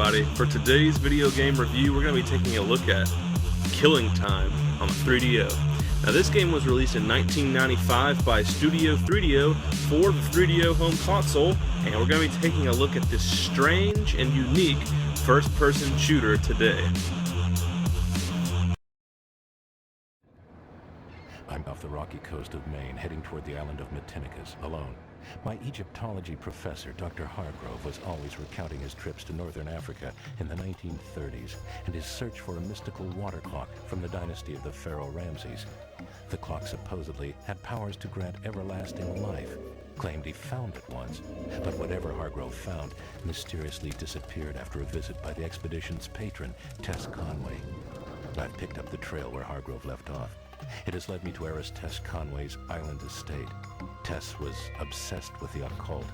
everybody. For today's video game review, we're going to be taking a look at Killing Time on the 3DO. Now, this game was released in 1995 by Studio 3DO for the 3DO home console, and we're going to be taking a look at this strange and unique first-person shooter today. I'm off the rocky coast of Maine, heading toward the island of Matinicus, alone. My Egyptology professor, Dr. Hargrove, was always recounting his trips to northern Africa in the 1930s and his search for a mystical water clock from the dynasty of the Pharaoh Ramses. The clock supposedly had powers to grant everlasting life. Claimed he found it once, but whatever Hargrove found mysteriously disappeared after a visit by the expedition's patron, Tess Conway. I've picked up the trail where Hargrove left off. It has led me to heiress Tess Conway's island estate. Tess was obsessed with the occult.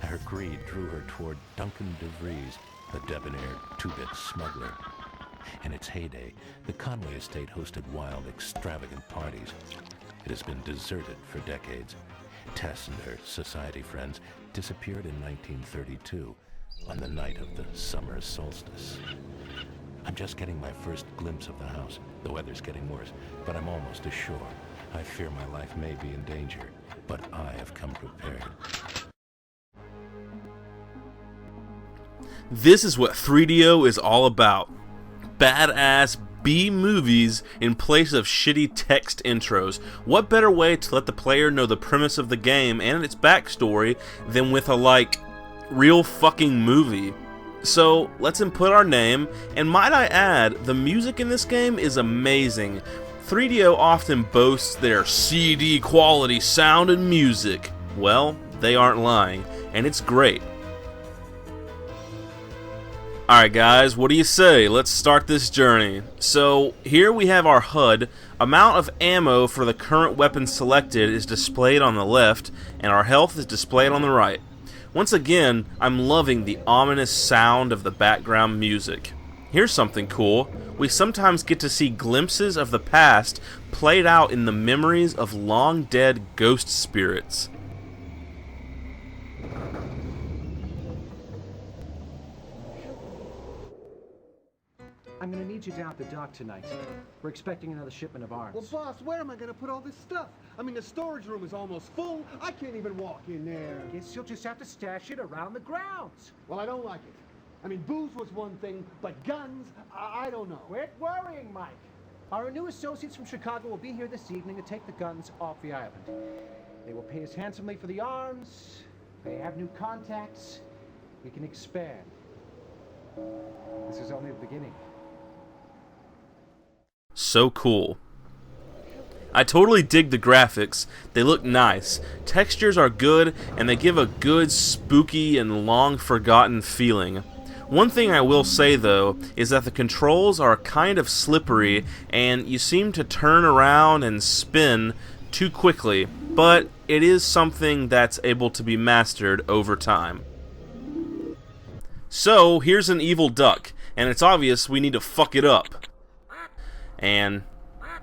Her greed drew her toward Duncan DeVries, the debonair two-bit smuggler. In its heyday, the Conway estate hosted wild, extravagant parties. It has been deserted for decades. Tess and her society friends disappeared in 1932 on the night of the summer solstice. I'm just getting my first glimpse of the house. The weather's getting worse, but I'm almost ashore. I fear my life may be in danger, but I have come prepared. This is what 3DO is all about. Badass B-movies in place of shitty text intros. What better way to let the player know the premise of the game and its backstory than with a, real fucking movie? So, let's input our name, and might I add, the music in this game is amazing. 3DO often boasts their CD quality sound and music. Well, they aren't lying, and it's great. Alright guys, what do you say? Let's start this journey. So, here we have our HUD. Amount of ammo for the current weapon selected is displayed on the left, and our health is displayed on the right. Once again, I'm loving the ominous sound of the background music. Here's something cool. We sometimes get to see glimpses of the past played out in the memories of long-dead ghost spirits. I'm gonna need you down at the dock tonight. We're expecting another shipment of arms. Well, boss, where am I gonna put all this stuff? I mean, the storage room is almost full. I can't even walk in there. Guess you'll just have to stash it around the grounds. Well, I don't like it. I mean, booze was one thing, but guns, I don't know. Quit worrying, Mike. Our new associates from Chicago will be here this evening to take the guns off the island. They will pay us handsomely for the arms. They have new contacts. We can expand. This is only the beginning. So cool. I totally dig the graphics. They look nice. Textures are good, and they give a good, spooky, and long-forgotten feeling. One thing I will say, though, is that the controls are kind of slippery, and you seem to turn around and spin too quickly, but it is something that's able to be mastered over time. So, here's an evil duck, and it's obvious we need to fuck it up. And,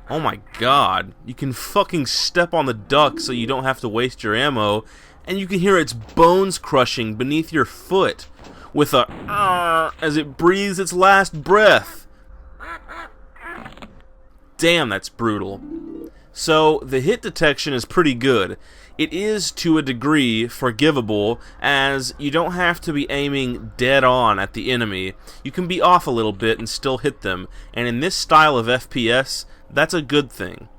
oh my god, you can fucking step on the duck so you don't have to waste your ammo, and you can hear its bones crushing beneath your foot with a as it breathes its last breath. Damn, that's brutal. So, the hit detection is pretty good. It is, to a degree, forgivable, as you don't have to be aiming dead on at the enemy. You can be off a little bit and still hit them, and in this style of FPS, that's a good thing.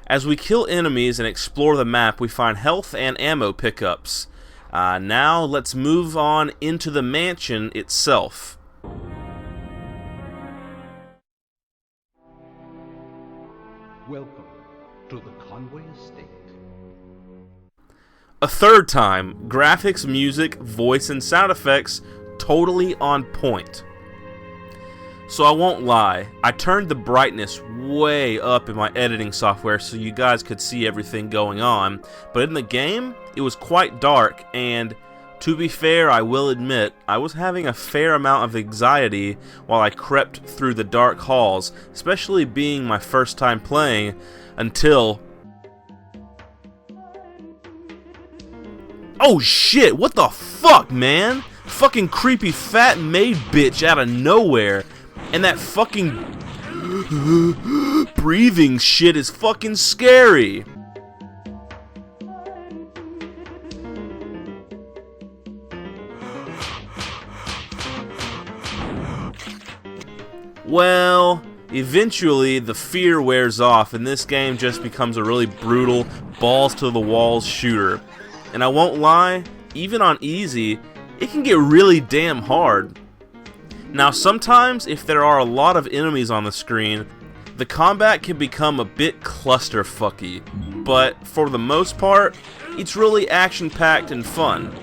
As we kill enemies and explore the map, we find health and ammo pickups. Now, let's move on into the mansion itself. Welcome to the Conway Estate. A third time, graphics, music, voice, and sound effects totally on point. So I won't lie, I turned the brightness way up in my editing software so you guys could see everything going on, but in the game, it was quite dark, and to be fair, I will admit, I was having a fair amount of anxiety while I crept through the dark halls, especially being my first time playing, until... Oh shit, what the fuck, man? fucking creepy fat maid bitch out of nowhere, and that fucking breathing shit is fucking scary. Well, eventually the fear wears off and this game just becomes a really brutal, balls to the walls shooter. And I won't lie, even on easy, it can get really damn hard. Now sometimes if there are a lot of enemies on the screen, the combat can become a bit clusterfucky, but for the most part, it's really action-packed and fun.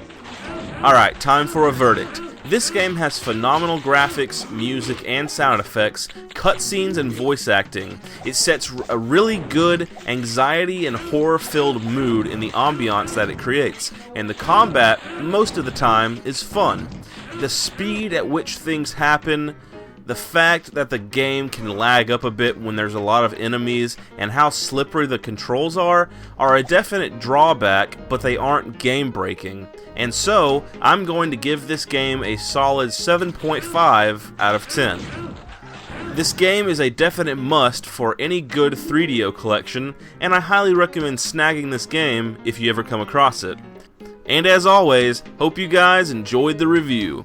Alright, time for a verdict. This game has phenomenal graphics, music, and sound effects, cutscenes, and voice acting. It sets a really good anxiety and horror-filled mood in the ambiance that it creates, and the combat, most of the time, is fun. The speed at which things happen, the fact that the game can lag up a bit when there's a lot of enemies, and how slippery the controls are a definite drawback, but they aren't game-breaking. And so, I'm going to give this game a solid 7.5 out of 10. This game is a definite must for any good 3DO collection, and I highly recommend snagging this game if you ever come across it. And as always, hope you guys enjoyed the review.